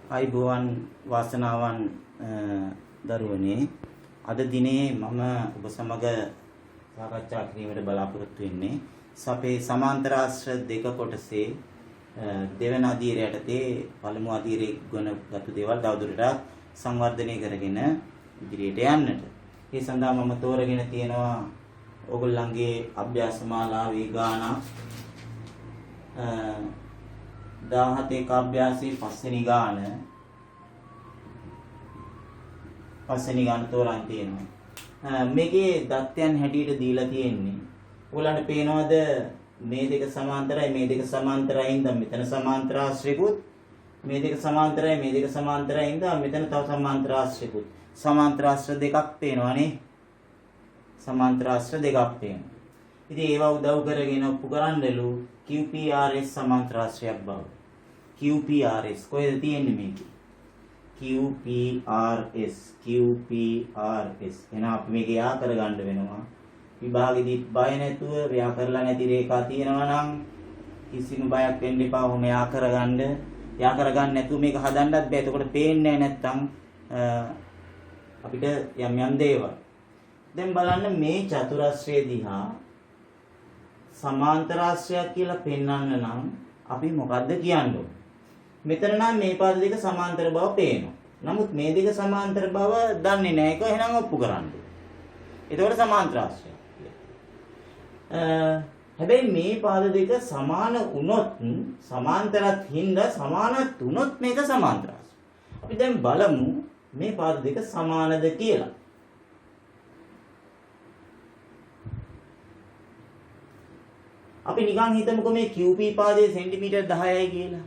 අයිබෝවන් වාසනාවන් දරුවනේ අද දිනේ මම ඔබ සමග සාකච්ඡා කිරීමට බලාපොරොත්තු වෙන්නේ අපේ සමාන්තර ආශ්‍ර දෙක කොටසේ දෙවන අධීරය යටතේ පළමු අධීරයේ ගුණගත දේවල් තවදුරටත් සංවර්ධනය කරගෙන ඉදිරියට යන්නට. ඒ සඳහා මම තෝරගෙන තියෙනවා ඕගොල්ලන්ගේ අභ්‍යාස මාලාවේ ගාන 17 එක අභ්‍යාසයේ පස්වෙනි ගාන තෝරන් තියෙනවා. මේකේ දත්තයන් හැටියට දීලා තියෙන්නේ. ඔයගලන්ට පේනවද මේ දෙක සමාන්තරයි මේ දෙක සමාන්තරයි ඉඳන් මෙතන සමාන්තර ආශ්‍රයකුත් මේ දෙක සමාන්තරයි මේ දෙක සමාන්තරයි ඉඳන් මෙතන තව සමාන්තර ආශ්‍රයකුත් සමාන්තර ආශ්‍රය දෙකක් පේනවනේ. සමාන්තර ආශ්‍රය දෙකක් පේනවා. ඉතින් ඒවා උදව් කරගෙන ඔප්පු කරන්නලු QPRS සමාන්තර ආශ්‍රයක් බව. QPRS කොහෙද තියෙන්නේ මේකේ? QPRS එහෙනම් අපි මේක යා කරගන්න වෙනවා. විභාගෙදී බය නැතුව ව්‍යා කරලා නැති රේඛා තියෙනවා නම් කිසිම බයක් වෙන්න එපා. ඔහොම යා කරගන්න නැතුව මේක හදන්නත් බෑ. එතකොට පේන්නේ නැත්තම් අපිට යම් දේවල්. දැන් බලන්න මේ චතුරස්‍රය දිහා සමාන්තරාශ්‍රයක් කියලා පෙන්වන්න නම් අපි මොකද්ද කියන්නේ? මෙතන නම් මේ පාද දෙක සමාන්තර බව පේනවා. නමුත් මේ දෙක සමාන්තර බව දන්නේ නැහැ. ඒක එහෙනම් ඔප්පු කරන්න. එතකොට සමාන්තරාශ්‍රය. හැබැයි මේ පාද දෙක සමාන වුණොත් සමාන්තරත් හින්දා සමානත් වුණොත් මේක සමාන්තරාශ්‍රය. අපි දැන් බලමු මේ පාද දෙක සමානද කියලා. අපි නිකන් හිතමුකෝ මේ QP පාදයේ සෙන්ටිමීටර් 10යි කියලා.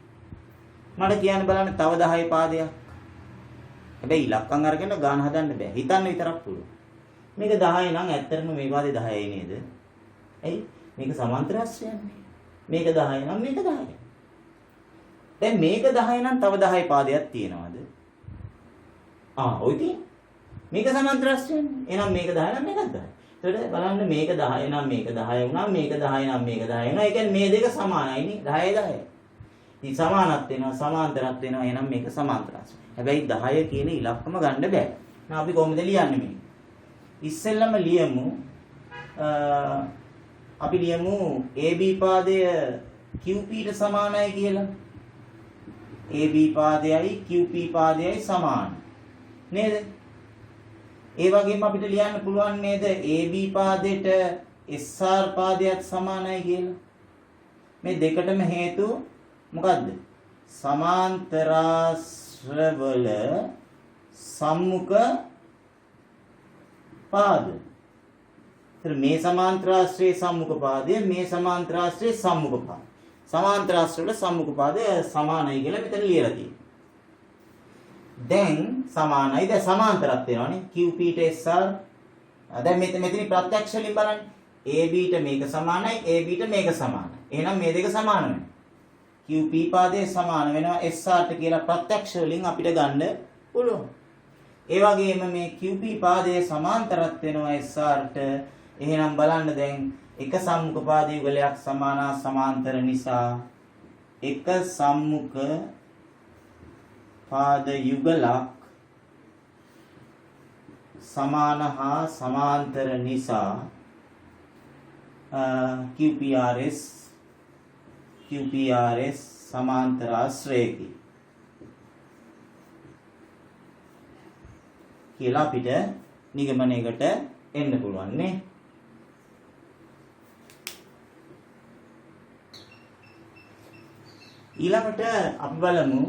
මට කියන්න බලන්න තව 10 පාදයක්. හැබැයි ඉලක්කම් අරගෙන ගාන හදන්න බෑ. හිතන්න විතරක් පුළුවන්. මේක 10 නම් ඇත්තටම මේ පාදේ 10යි නේද? ඇයි? මේක සමාන්තරාශ්‍රයන්නේ. මේක 10 නම් මේක 10යි. දැන් මේක 10 නම් තව 10 පාදයක් තියෙනවද? ඔය තියෙන්නේ. මේක සමාන්තරාශ්‍රයන්නේ. එහෙනම් මේක 10 නම් මේකත් 10යි. එතකොට බලන්න මේක 10 නම් මේක 10 වුණා මේක 10 නම් මේක 10 වෙනවා. ඒ කියන්නේ මේ දෙක සමානයි නේ 10 10. ඉතින් සමානත් වෙනවා සමාන්තරත් වෙනවා. එහෙනම් මේක සමාන්තරාශ්‍රය. හැබැයි 10 කියන ඉලක්කම ගන්න බෑ. එහෙනම් අපි කොහොමද ලියන්නේ මේක? ඉස්සෙල්ලම ලියමු අපි ලියමු AB පාදය QP ට සමානයි කියලා. AB පාදයයි QP පාදයයි සමාන. නේද? ඒ වගේම අපිට ලියන්න පුළුවන් නේද AB පාදයට SR පාදයට සමානයි කියලා. මේ දෙකටම හේතු මොකද්ද? සමාන්තරාශ්‍රවල සම්මුඛ පාද. ඒතර මේ සමාන්තරාශ්‍රයේ සම්මුඛ පාදය මේ සමාන්තරාශ්‍රයේ සම්මුඛ පාද. සමාන්තරාශ්‍රවල සම්මුඛ පාදය සමානයි කියලා මෙතන ලියලා තියෙනවා. දැන් සමානයි දැන් සමාන්තරත් වෙනවනේ QP ට SR. දැන් මෙතනින් ප්‍රත්‍යක්ෂ වලින් බලන්න AB ට මේක සමානයි AB ට මේක සමානයි. එහෙනම් මේ දෙක සමාන වෙනවා. QP පාදයේ සමාන වෙනවා SR ට කියලා ප්‍රත්‍යක්ෂ වලින් අපිට ගන්න පුළුවන්. ඒ වගේම මේ QP පාදයේ සමාන්තරත් වෙනවා SR ට. එහෙනම් බලන්න දැන් එක සම්මුඛ පාද යුගලයක් සමානා සමාන්තර නිසා එක සම්මුඛ පාද යුගලක් සමාන හා සමාන්තර නිසා QPRS සමාන්තරාශ්‍රයකි කියලා අපිට නිගමනයකට එන්න පුළුවන් නේ. ඊළඟට අපි බලමු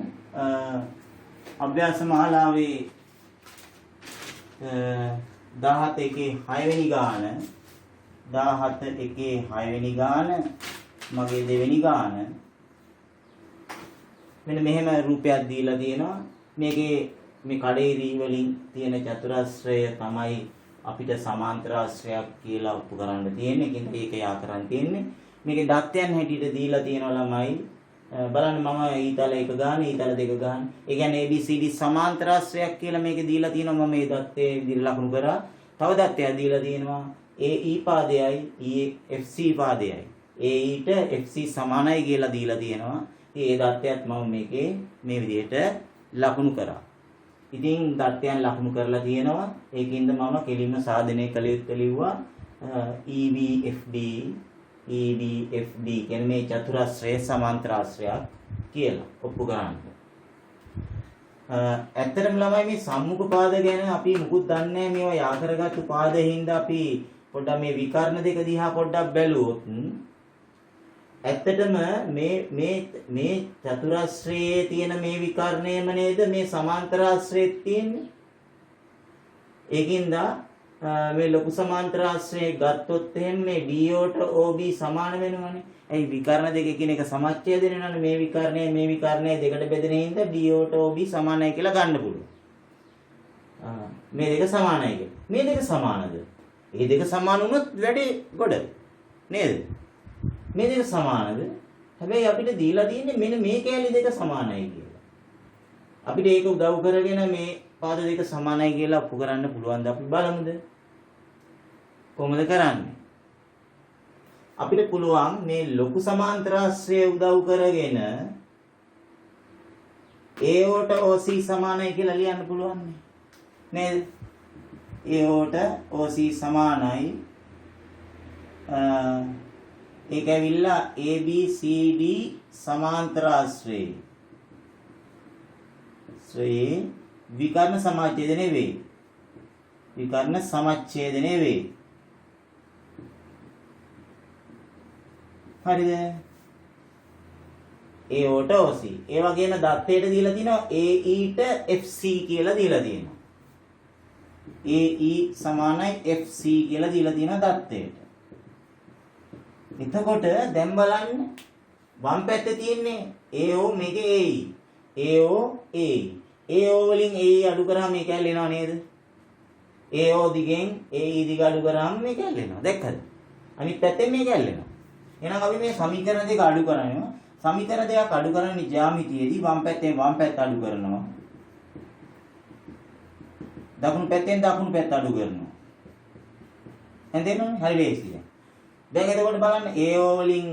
අභ්‍යාස මාලාවේ 17 එකේ 6 වෙනි ගාන 17 එකේ 6 වෙනි ගාන මගේ දෙවෙනි ගාන මෙන්න මෙහෙම රූපයක් දීලා තියෙනවා. මේකේ මේ කඩේරි වලින් තියෙන චතුරාශ්‍රය තමයි අපිට සමාන්තරාශ්‍රයක් කියලා ඔප්පු කරන්න තියෙන්නේ. ඒක යා කරන් තියෙන්නේ. මේකේ දත්තයන් හැටියට දීලා තියෙනවා ළමයි. බලන්න මම ඊතල එක ගාන ඊතල දෙක ගාන. ඒ කියන්නේ ABCD සමාන්තරාශ්‍රයක් කියලා මේකේ දීලා තියෙනවා. මම මේ දත්තේ විදිහට ලකුණු කරා. තව දත්තයක් දීලා තියෙනවා. AE පාදයයි EFC පාදයයි. AE ට FC සමානයි කියලා දීලා තියෙනවා. ඉතින් ඒ දත්තයත් මම මේකේ මේ විදිහට ලකුණු කරා. ඉතින් දත්තයන් ලකුණු කරලා තියෙනවා. ඒකින්ද මම කෙලින්ම සාධනය කළ යුත්තේ ලිව්වා EBFD කියන මේ චතුරස්‍රය සමාන්තරාශ්‍රයක් කියලා ඔප්පු කරන්න. ඇත්තටම ළමයි මේ සම්මුඛ පාද ගැන අපි මුකුත් දන්නේ නැහැ. මේවා යා කරගත්තු පාදින්ද අපි පොඩ්ඩක් මේ විකර්ණ දෙක දිහා පොඩ්ඩක් බැලුවොත් ඇත්තටම මේ චතුරස්‍රයේ තියෙන මේ විකර්ණයම නේද මේ සමාන්තරාශ්‍රයේ තියෙන්නේ. ඒකින්ද මේ ලොකු සමාන්තරාශ්‍රයේ ගත්තොත් එහෙනම් මේ DOට OB සමාන වෙනවනේ. ඒ විකර්ණ දෙක කියන එක සමච්ඡේදනය වෙනවනේ. මේ විකර්ණය දෙකට බෙදෙන හින්දා DOට OB සමානයි කියලා ගන්න පුළුවන්. මේ දෙක සමානයි කියලා. මේ දෙක සමානද? මේ දෙක සමාන වුණොත් වැඩි ගොඩ නේද? මේ දෙක සමානද? හැබැයි අපිට දීලා තියෙන්නේ මෙන්න මේ කැලි දෙක සමානයි කියලා. අපිට ඒක උදව් කරගෙන මේ පාද දෙක සමානයි කියලා ඔප්පු කරන්න පුළුවන් ද අපි බලමුද? කොහොමද කරන්නේ? අපිට පුළුවන් මේ ලොකු සමාන්තරාශ්‍රය උදව් කරගෙන AOට OC සමානයි කියලා ලියන්න පුළුවන් නේද? AOට OC සමානයි ඒක ඇවිල්ලා ABCD සමාන්තරාශ්‍රය විකර්ණ සමච්ඡේදනය වේ. විකර්ණ සමච්ඡේදනය වේ. හරිද? AOට OC. ඒ වගේම දත්තයට දීලා තිනවා AEට FC කියලා දීලා තියෙනවා. AE සමානයි FC කියලා දීලා තියෙනවා දත්තයට. එතකොට දැන් බලන්න වම් පැත්තේ තියෙන්නේ AO මේකේ AE. AO වලින් AE අඩු කරාම මේක ඇල්ලෙනව නේද? AO දිගෙන් AE දිග අඩු කරාම මේක ඇල්ලෙනවා. දැක්කද? අනිත් පැත්තෙන් මේක ඇල්ලෙනවා. එහෙනම් අපි මේ සමීකරණ දෙක අඩු කරනවා. සමීකරණ දෙක අඩු කරන්නේ ජ්‍යාමිතියේදී වම් පැත්තෙන් වම් පැත්ත අඩු කරනවා. දකුණු පැත්තෙන් දකුණු පැත්ත අඩු කරනවා. එහෙනම් හරි ලේසියි. දැන් එතකොට බලන්න AO වලින්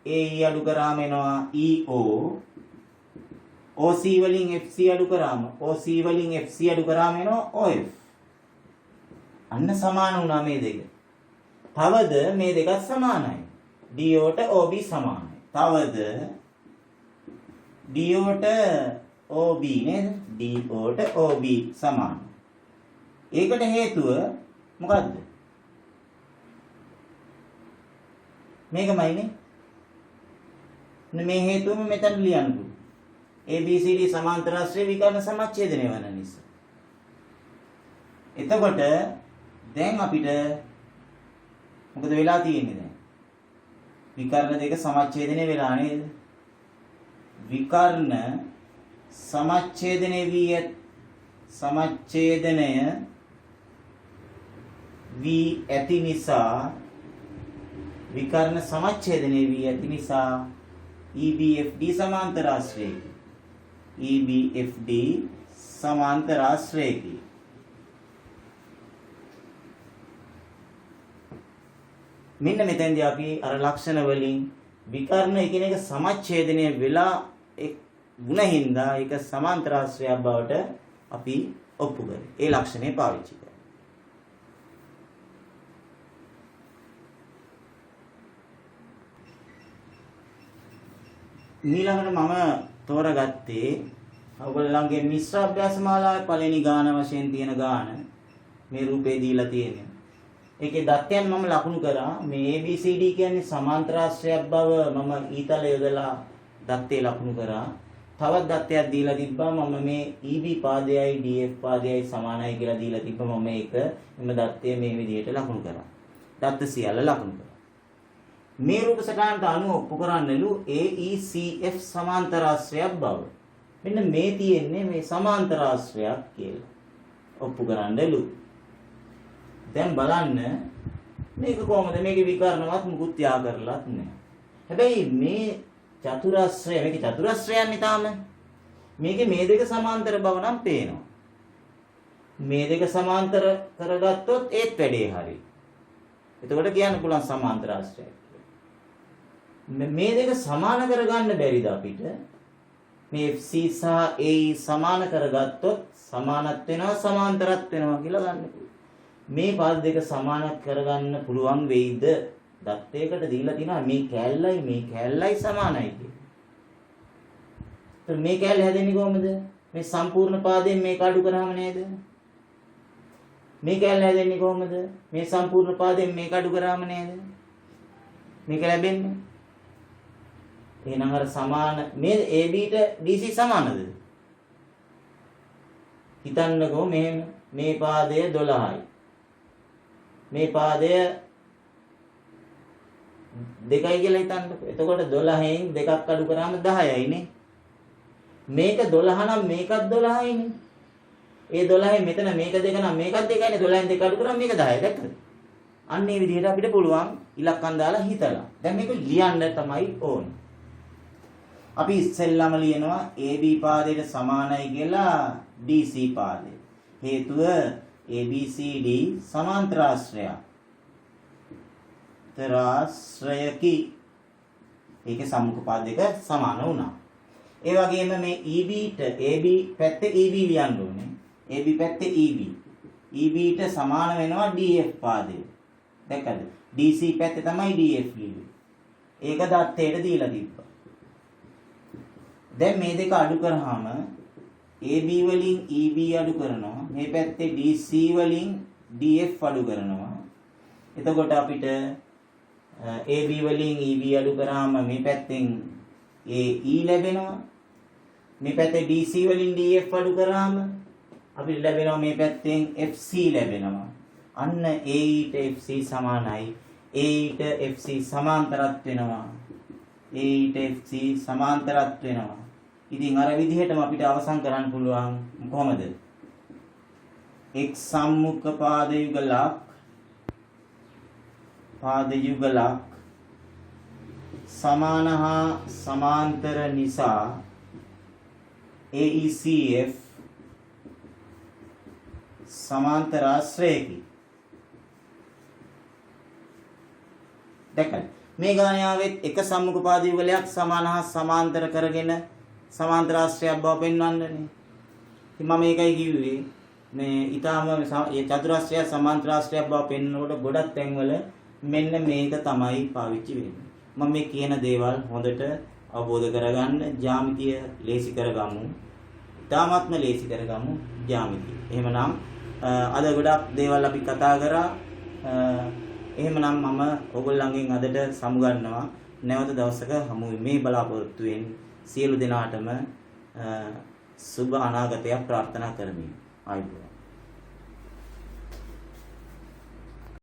AE අඩු කරාම එනවා EO. OC වලින් FC අඩු කරාම OC වලින් FC අඩු කරාම එනවා OF. අන්න සමාන වුණා මේ දෙක. තවද මේ දෙකත් සමානයි. DOට OB සමානයි. තවද DOට OB නේද? DOට OB සමානයි. ඒකට හේතුව මොකද්ද? මේකමයිනේ. මේ හේතුවම මෙතන ලියන්න පුළුවන්. ABCD සමාන්තරාශ්‍රය විකර්ණ සමච්ඡේදනය වෙන නිසා. එතකොට දැන් අපිට මොකද වෙලා තියෙන්නේ දැන්? විකර්ණ දෙක සමච්ඡේදනය වෙලා නේද? විකර්ණ සමච්ඡේදනය වී ඇති නිසා විකර්ණ සමච්ඡේදනය වී ඇති නිසා EBFD සමාන්තරාශ්‍රයකි. EBFD සමාන්තරාශ්‍රයකි. මෙන්න මෙතෙන්දී අපි අර ලක්ෂණ වලින් විකර්ණ එකිනෙක සමච්ඡේදනය වෙලා ගුණ හින්දා ඒක සමාන්තරාශ්‍රයක් බවට අපි ඔප්පු කරේ. ඒ ලක්ෂණය පාවිච්චි කරා. ඊළඟට මම තෝරගත්තේ ඔයගොල්ලන්ගේ මිශ්‍ර අභ්‍යාස මාලාවේ පළවෙනි ගාන වශයෙන් තියෙන ගාන මේ රූපේ දීලා තියෙනවා. ඒකේ දත්තයන් මම ලකුණු කරා. මේ ABCD කියන්නේ සමාන්තරාශ්‍රයක් බව මම ඊතල යොදලා දත්තේ ලකුණු කරා. තවත් දත්තයක් දීලා තිබ්බා. මම මේ EB පාදයයි DF පාදයයි සමානයි කියලා දීලා තිබ්බා. මම ඒක එම දත්තය මේ විදිහට ලකුණු කරා. දත්ත සියල්ල ලකුණු කරා. මේ රූප සටහනට අනුව ඔප්පු කරන්නලු AECF සමාන්තරාශ්‍රයක් බව. මෙන්න මේ තියෙන්නේ මේ සමාන්තරාශ්‍රයක් කියලා. ඔප්පු කරන්නලු. දැන් බලන්න මේක කොහොමද? මේකේ විකර්ණවත් මුකුත් ත්‍යාග කරලත් නැහැ. හැබැයි මේ චතුරස්‍රය මේකේ චතුරස්‍රයන්නේ තාම. මේකේ මේ දෙක සමාන්තර බව නම් පේනවා. මේ දෙක සමාන්තර කරගත්තොත් ඒත් වැඩේ හරි. එතකොට කියන්න පුළුවන් සමාන්තරාශ්‍රයක්. මේ දෙක සමාන කරගන්න බැරිද අපිට? මේ FC සහ AE සමාන කරගත්තොත් සමානත් වෙනවා සමාන්තරත් වෙනවා කියලා ගන්න පුළුවන්. මේ පද දෙක සමාන කරගන්න පුළුවන් වෙයිද? දත්තයකට දීලා තිනවා මේ කැලලයි සමානයි කියලා. මේ කැලල හැදෙන්නේ කොහොමද? මේ සම්පූර්ණ පාදයෙන් මේක අඩු කරාම නේද? මේ කැලල හැදෙන්නේ කොහොමද? මේ සම්පූර්ණ පාදයෙන් මේක අඩු කරාම නේද? මේක ලැබෙන්නේ. එහෙනම් අර සමාන මේ AB ට DC සමානද? හිතන්නකෝ මේ පාදය 12යි. මේ පාදය 2යි කියලා හිතන්නකෝ. එතකොට 12න් 2ක් අඩු කරාම 10යි නේ. මේක 12 නම් මේකත් 12යි නේ. ඒ 12න් මෙතන මේක 2 නම් මේකත් 2යි නේ. 12න් 2 අඩු කරාම මේක 10යි. දැක්කද? අන්න ඒ විදිහට අපිට පුළුවන් ඉලක්කම් දාලා හිතලා. දැන් මේක ලියන්න තමයි ඕනේ. අපි ඉස්සෙල්ලාම ලියනවා AB පාදයට සමානයි කියලා DC පාදය. හේතුව ABCD සමාන්තරාශ්‍රය. තරාශ්‍රයකි. ඒකේ සම්මුඛ පාද දෙක සමාන වුණා. ඒ වගේම මේ EB ට AB පැත්තේ EB ලියන්න ඕනේ. AB පැත්තේ EB. EB ට සමාන වෙනවා DF පාදය. දැක්කද? DC පැත්තේ තමයි DF ලියුවේ. ඒක දත්තයට දීලා තිබ්බා. දැන් මේ දෙක අඩු කරාම AB වලින් EB අඩු කරනවා. මේ පැත්තේ DC වලින් DF අඩු කරනවා. එතකොට අපිට AB වලින් EB අඩු කරාම මේ පැත්තෙන් AE ලැබෙනවා. මේ පැත්තේ DC වලින් DF අඩු කරාම අපිට ලැබෙනවා මේ පැත්තෙන් FC ලැබෙනවා. අන්න AE ට FC සමානයි. AE ට FC සමාන්තරත් වෙනවා. AE ට FC සමාන්තරත් වෙනවා. ඉතින් අර විදිහටම අපිට අවසන් කරන්න පුළුවන් කොහොමද? එක් සම්මුඛ පාද යුගලක් සමාන හා සමාන්තර නිසා AECF සමාන්තරාශ්‍රයකි. දැක්කද? මේ ගානේ ආවෙත් එක සම්මුඛ පාද යුගලයක් සමාන හා සමාන්තර කරගෙන සමාන්තරාශ්‍රයක් බව පෙන්වන්නනේ. ඉතින් මම ඒකයි කිව්වේ මේ ඊටාම මේ චතුරාශ්‍රය සමාන්තරාශ්‍රයක් බව පෙන්වනකොට ගොඩක් තැන්වල මෙන්න මේක තමයි පාවිච්චි වෙන්නේ. මම මේ කියන දේවල් හොඳට අවබෝධ කරගන්න ජ්‍යාමිතිය ලේසි කරගමු. ඊටාමත්ම ලේසි කරගමු ජ්‍යාමිතිය. එහෙමනම් අද ගොඩක් දේවල් අපි කතා කරා. එහෙමනම් මම ඔයගොල්ලන්ගෙන් අදට සමුගන්නවා. නැවත දවසක හමු මේ බලාපොරොත්තු වෙන්නේ සියලු දෙනාටම සුබ අනාගතයක් ප්‍රාර්ථනා කරමි. ආයුබෝවන්.